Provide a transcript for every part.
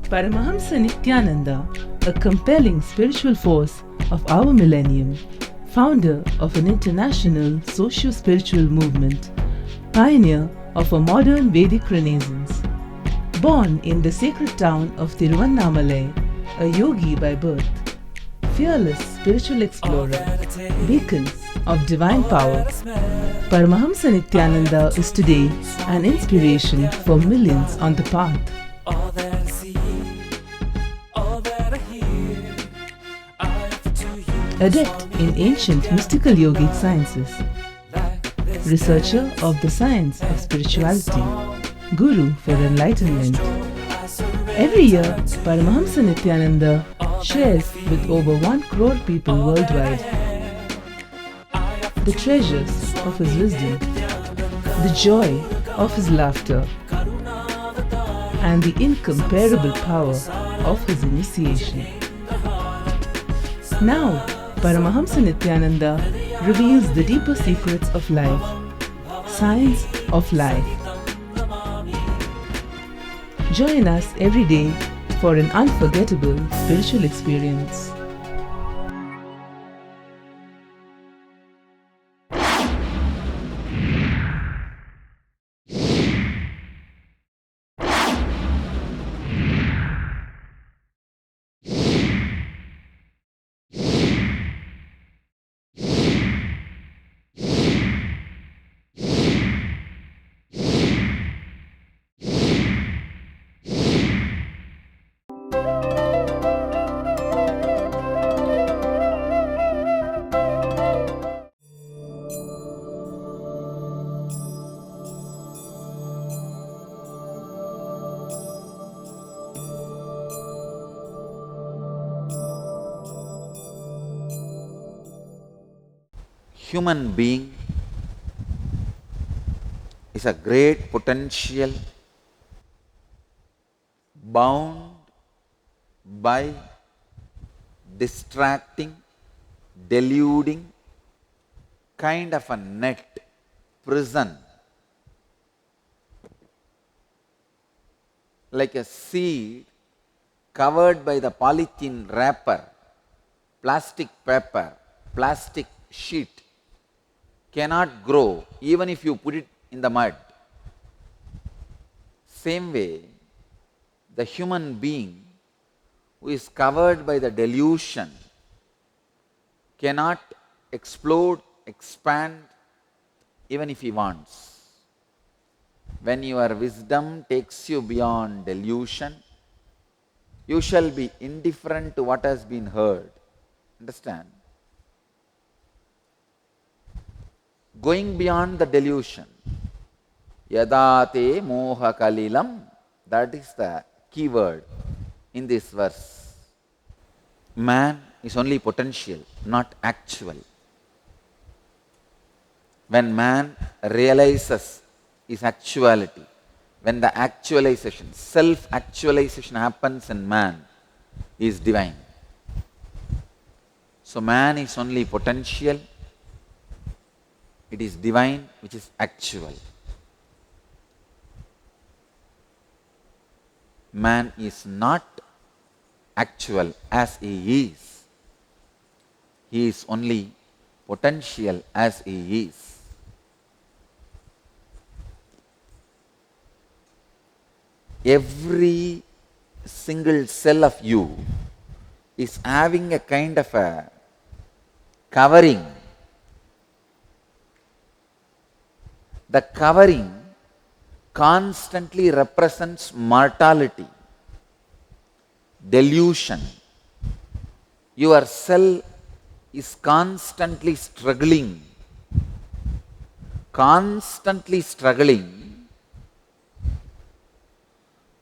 Paramahamsa Nithyananda, a compelling spiritual force of our millennium, founder of an international socio-spiritual movement, pioneer of a modern Vedic renaissance. Born in the sacred town of Tiruvannamalai, a yogi by birth, fearless spiritual explorer, beacon of divine power, Paramahamsa Nithyananda is today an inspiration for millions on the path. Adept in ancient mystical yogic sciences, researcher of the science of spirituality, guru for enlightenment. Every year, Paramahamsa Nithyananda shares with over 1 crore people worldwide the treasures of his wisdom, the joy of his laughter, and the incomparable power of his initiation. Now, Paramahamsa Nithyananda reveals the deeper secrets of life, science of life. Join us every day for an unforgettable spiritual experience. Human being is a great potential bound by distracting, deluding kind of a net, prison, like a seed covered by the polythene wrapper, plastic paper, plastic sheet, cannot grow even if you put it in the mud. Same way, the human being who is covered by the delusion cannot explode, expand even if he wants. When your wisdom takes you beyond delusion, you shall be indifferent to what has been heard. Understand? Going beyond the delusion, yadate moha kalilam, that is the key word in this verse. Man is only potential, not actual. When man realizes his actuality, when the actualization, self-actualization happens in man, he is divine. So man is only potential, it is divine which is actual. Man is not actual as he is. He is only potential as he is. Every single cell of you is having a kind of a covering. The covering constantly represents mortality, delusion. Your cell is constantly struggling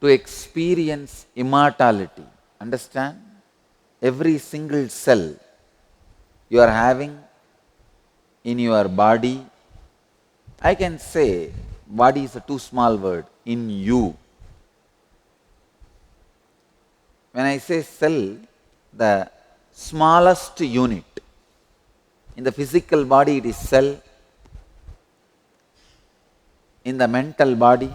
to experience immortality. Understand? Every single cell you are having in your body, I can say body is a too small word, in you. When I say cell, the smallest unit. In the physical body it is cell, in the mental body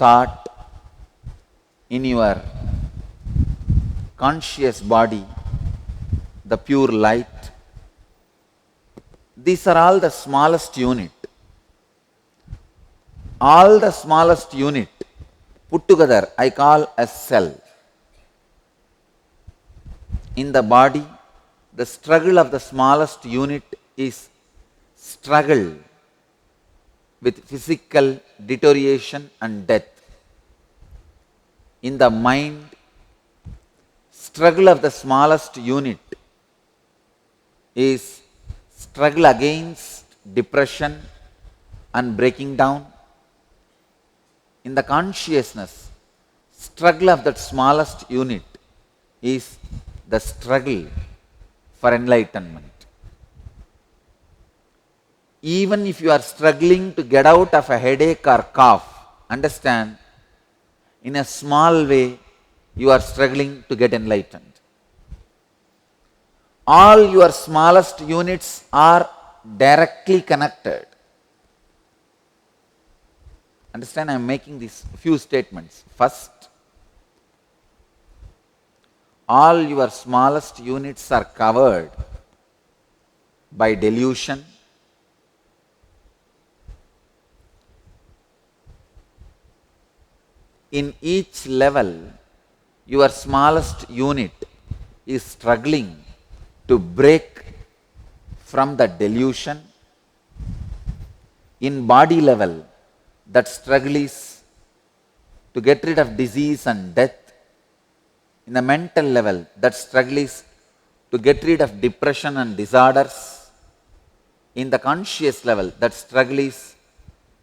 thought, in your conscious body, the pure light. These are all the smallest unit. All the smallest unit put together I call a cell. In the body, the struggle of the smallest unit is struggle with physical deterioration and death. In the mind, struggle of the smallest unit is struggle against depression and breaking down. In the consciousness, struggle of that smallest unit is the struggle for enlightenment. Even if you are struggling to get out of a headache or cough, understand, in a small way, you are struggling to get enlightened. All your smallest units are directly connected. Understand, I am making these few statements. First, all your smallest units are covered by delusion. In each level, your smallest unit is struggling to break from the delusion. In body level, that struggle is to get rid of disease and death. In the mental level, that struggle is to get rid of depression and disorders. In the conscious level, that struggle is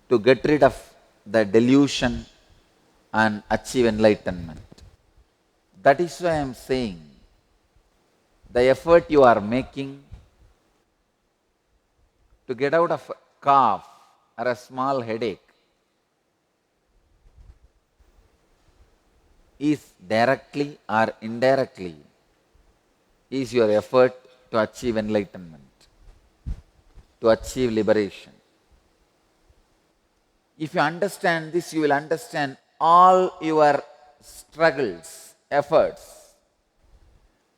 to get rid of the delusion and achieve enlightenment. That is why I am saying the effort you are making to get out of a cough or a small headache is directly or indirectly is your effort to achieve enlightenment, to achieve liberation. If you understand this, you will understand all your struggles, efforts,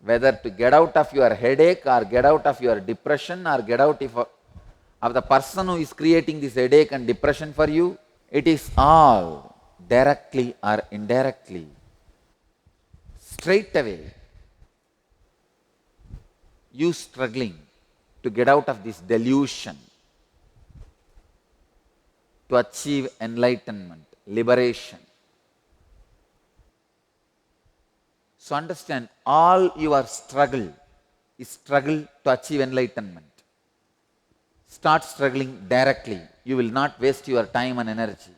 whether to get out of your headache or get out of your depression or get out of the person who is creating this headache and depression for you, it is all directly or indirectly, straight away, you struggling to get out of this delusion, to achieve enlightenment, liberation. So understand, all your struggle is struggle to achieve enlightenment. Start struggling directly. You will not waste your time and energy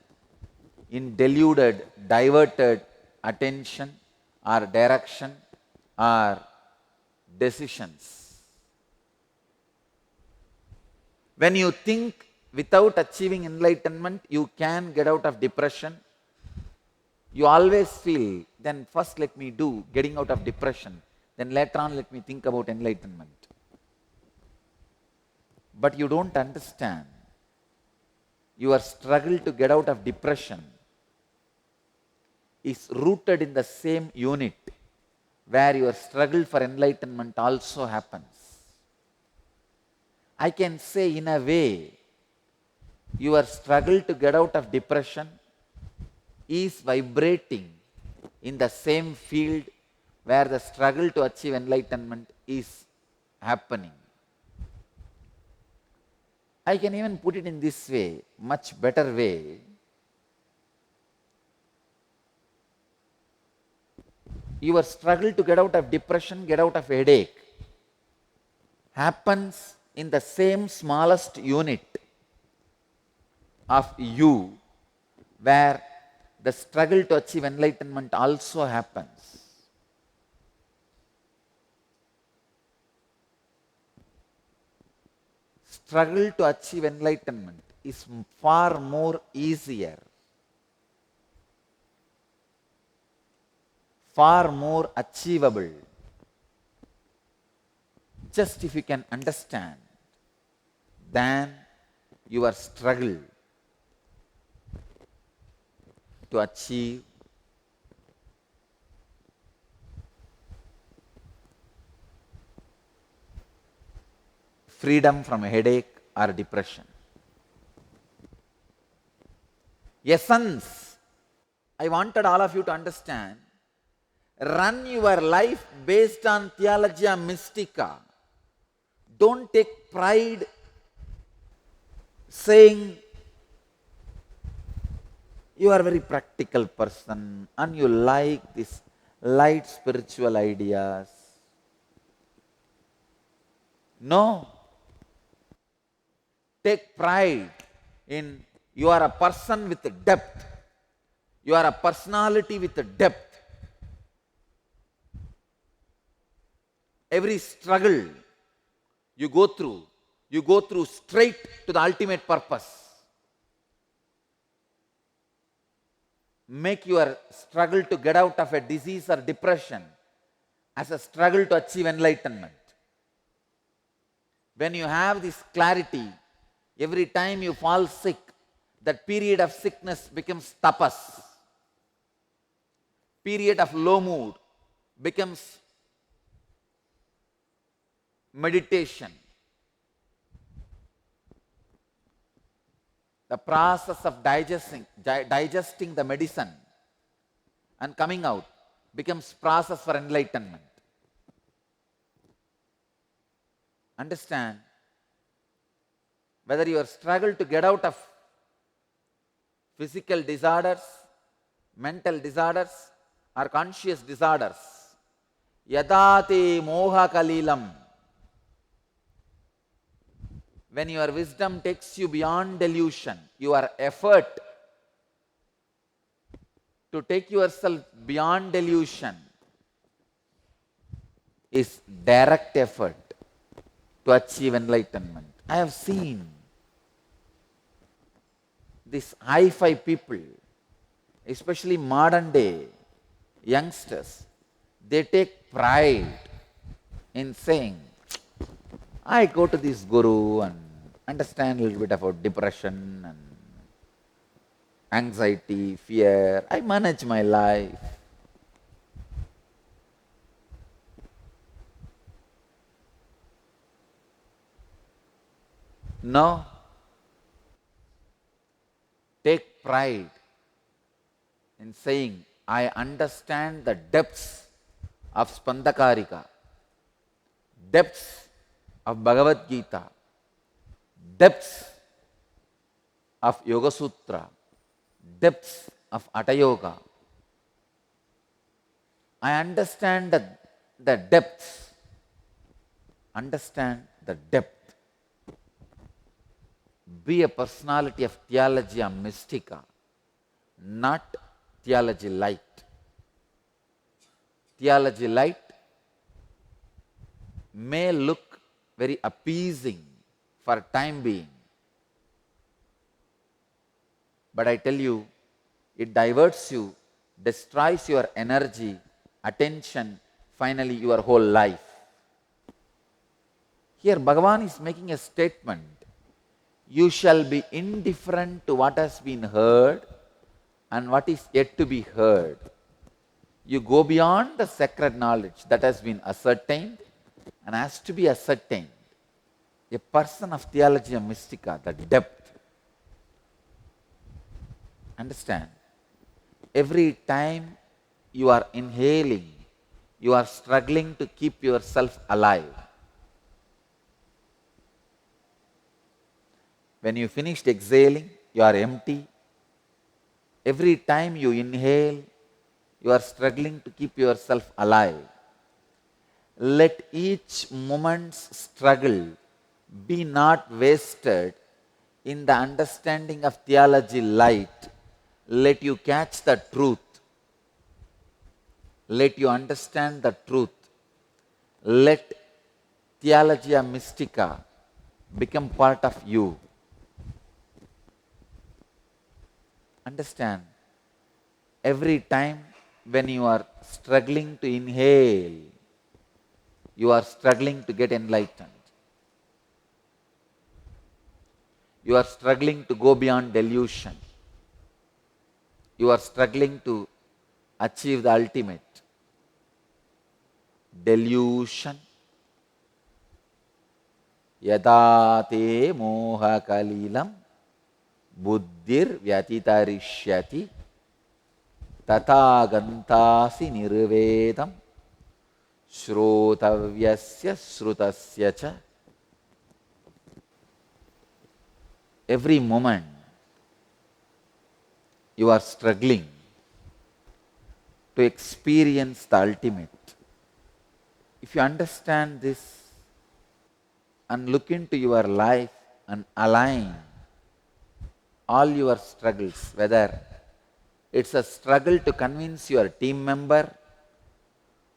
in deluded, diverted attention or direction or decisions. When you think without achieving enlightenment, you can get out of depression, you always feel, then first let me do getting out of depression, then later on let me think about enlightenment. But you don't understand. Your struggle to get out of depression is rooted in the same unit where your struggle for enlightenment also happens. I can say in a way, your struggle to get out of depression is vibrating in the same field where the struggle to achieve enlightenment is happening. I can even put it in this way, much better way. Your struggle to get out of depression, get out of headache, happens in the same smallest unit of you where the struggle to achieve enlightenment also happens. Struggle to achieve enlightenment is far more easier, far more achievable, just if you can understand, than your struggle to achieve freedom from a headache or depression. Essence, I wanted all of you to understand, run your life based on theologia mystica. Don't take pride saying you are a very practical person and you like this light spiritual ideas. No. Take pride in you are a person with depth. You are a personality with depth. Every struggle you go through straight to the ultimate purpose. Make your struggle to get out of a disease or depression as a struggle to achieve enlightenment. When you have this clarity, every time you fall sick, that period of sickness becomes tapas. Period of low mood becomes meditation. The process of digesting the medicine and coming out becomes process for enlightenment. Understand, whether you struggle to get out of physical disorders, mental disorders, or conscious disorders, yadate moha kalilam. When your wisdom takes you beyond delusion, your effort to take yourself beyond delusion is direct effort to achieve enlightenment. I have seen these hi-fi people, especially modern day youngsters, they take pride in saying, I go to this guru and understand a little bit about depression and anxiety, fear. I manage my life. No. Take pride in saying, I understand the depths of Spandakarika, depths of Bhagavad Gita, depths of Yoga Sutra, depths of Hatha Yoga. I understand the depths. Understand the depth. Be a personality of theologia mystica, not theology light. Theology light may look very appeasing for time being, but I tell you, it diverts you, destroys your energy, attention, finally your whole life. Here Bhagavan is making a statement. You shall be indifferent to what has been heard and what is yet to be heard. You go beyond the sacred knowledge that has been ascertained and has to be ascertained. A person of theologia mystica, the depth. Understand? Every time you are inhaling, you are struggling to keep yourself alive. When you finished exhaling, you are empty. Every time you inhale, you are struggling to keep yourself alive. Let each moment's struggle be not wasted in the understanding of theology light. Let you catch the truth. Let you understand the truth. Let theologia mystica become part of you. Understand, every time when you are struggling to inhale, you are struggling to get enlightened. You are struggling to go beyond delusion. you are struggling to achieve the ultimate. Delusion. Yada te moha kalilam buddhir vyatitarishyati tata gantasi nirvedam shrotavyasya srutasya cha. Every moment you are struggling to experience the ultimate. If you understand this and look into your life and align all your struggles, whether it's a struggle to convince your team member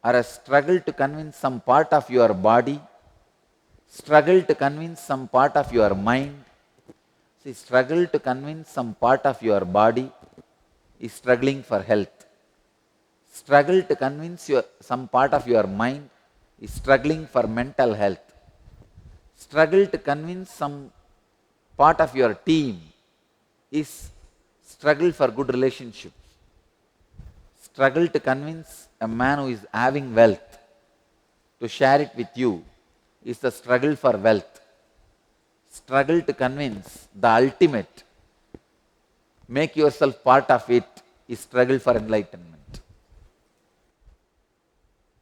or a struggle to convince some part of your body, struggle to convince some part of your mind. See, struggle to convince some part of your body is struggling for health. Struggle to convince some part of your mind is struggling for mental health. Struggle to convince some part of your team is struggle for good relationships. Struggle to convince a man who is having wealth to share it with you is the struggle for wealth. Struggle to convince the ultimate, make yourself part of it, is struggle for enlightenment.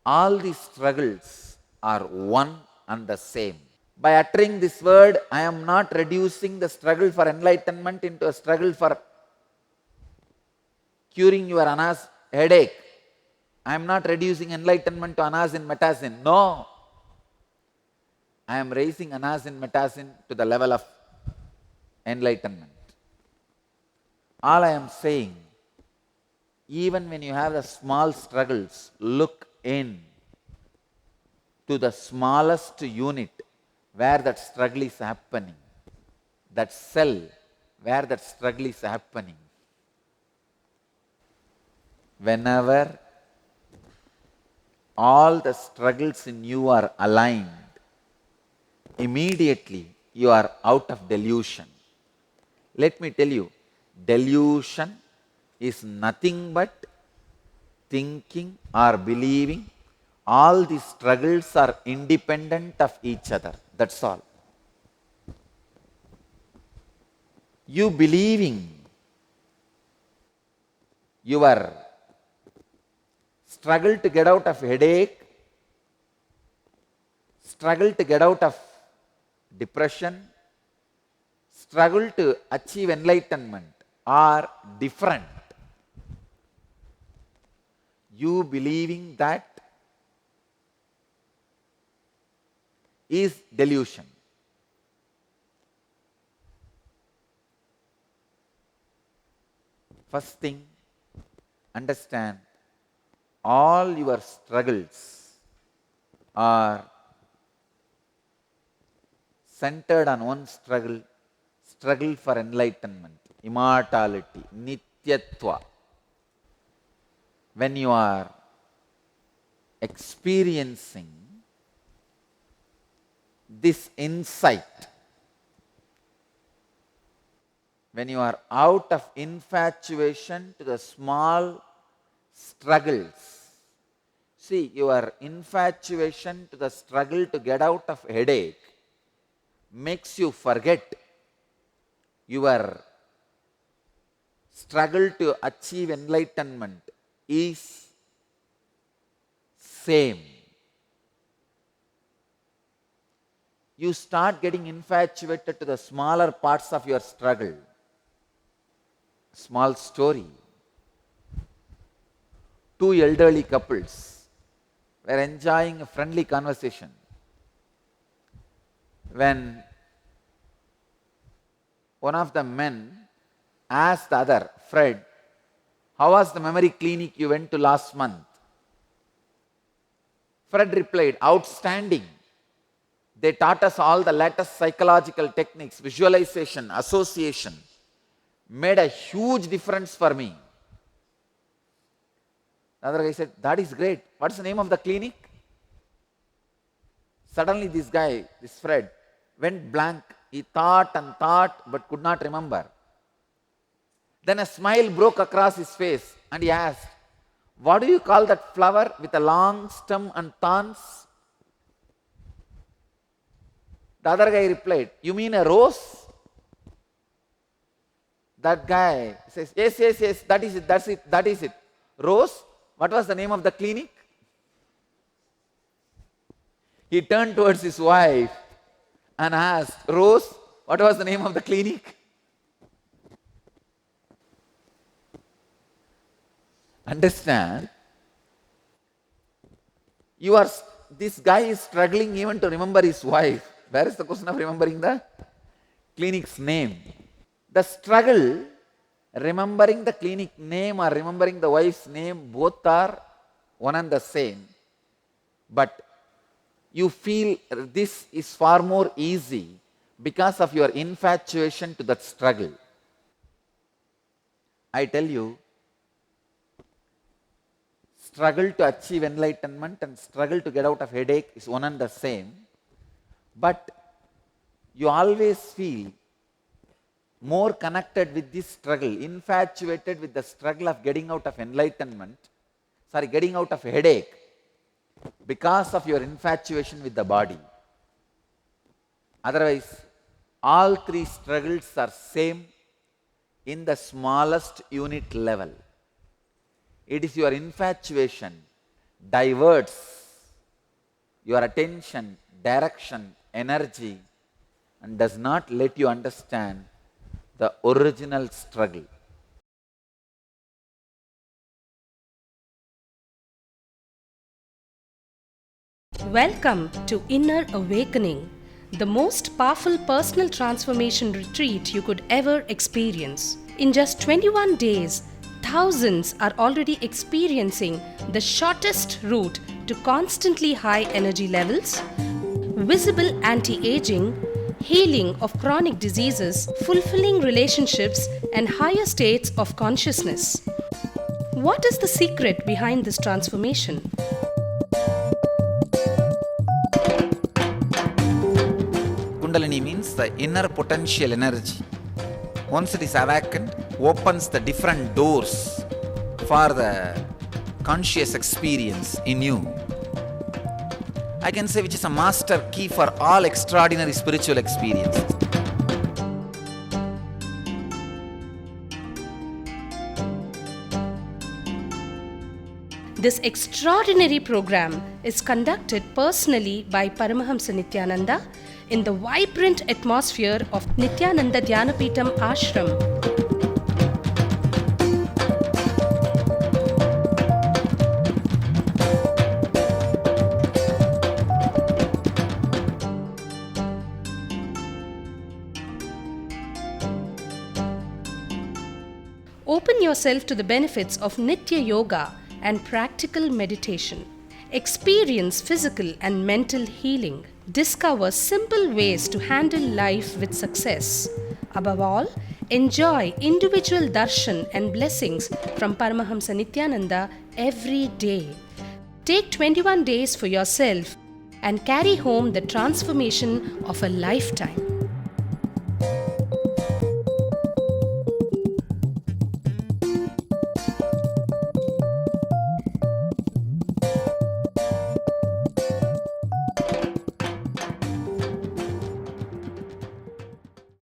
All these struggles are one and the same. By uttering this word, I am not reducing the struggle for enlightenment into a struggle for curing your anas headache. I am not reducing enlightenment to anas in metasin. No. I am raising anas in metasin to the level of enlightenment. All I am saying, even when you have the small struggles, look in to the smallest unit where that struggle is happening, that cell where that struggle is happening. Whenever all the struggles in you are aligned, immediately you are out of delusion. Let me tell you, delusion is nothing but thinking or believing all these struggles are independent of each other. That's all. You believing your struggle to get out of headache, struggle to get out of depression, struggle to achieve enlightenment are different. You believing that is delusion. First thing, understand all your struggles are centered on one struggle, struggle for enlightenment, immortality, nityatva. When you are experiencing this insight, when you are out of infatuation to the small struggles, see, your infatuation to the struggle to get out of headache makes you forget your struggle to achieve enlightenment is same. You start getting infatuated to the smaller parts of your struggle. Small story. Two elderly couples were enjoying a friendly conversation when one of the men asked the other, Fred, how was the memory clinic you went to last month? Fred replied, outstanding. They taught us all the latest psychological techniques, visualization, association. Made a huge difference for me. The other guy said, that is great. What's the name of the clinic? Suddenly this guy, this Fred, went blank. He thought and thought but could not remember. Then a smile broke across his face and he asked, "What do you call that flower with a long stem and thorns?" The other guy replied, "You mean a rose?" That guy says, "Yes, yes, yes, that is it, that is it. Rose, what was the name of the clinic?" He turned towards his wife and asked, "Rose, what was the name of the clinic?" Understand? This guy is struggling even to remember his wife. Where is the question of remembering the clinic's name? The struggle, remembering the clinic name or remembering the wife's name, both are one and the same. But you feel this is far more easy because of your infatuation to that struggle. I tell you, struggle to achieve enlightenment and struggle to get out of headache is one and the same. But you always feel more connected with this struggle, infatuated with the struggle of getting out of getting out of headache, because of your infatuation with the body. Otherwise, all three struggles are same in the smallest unit level. It is your infatuation diverts your attention, direction, energy, and does not let you understand the original struggle. Welcome to Inner Awakening, the most powerful personal transformation retreat you could ever experience. In just 21 days, thousands are already experiencing the shortest route to constantly high energy levels, visible anti-aging, healing of chronic diseases, fulfilling relationships, and higher states of consciousness. What is the secret behind this transformation? Kundalini means the inner potential energy. Once it is awakened, opens the different doors for the conscious experience in you. I can say which is a master key for all extraordinary spiritual experiences. This extraordinary program is conducted personally by Paramahamsa Nithyananda in the vibrant atmosphere of Nithyananda Dhyanapitham Ashram. Open yourself to the benefits of Nitya Yoga and practical meditation. Experience physical and mental healing. Discover simple ways to handle life with success. Above all, enjoy individual darshan and blessings from Paramahamsa Nithyananda every day. Take 21 days for yourself and carry home the transformation of a lifetime.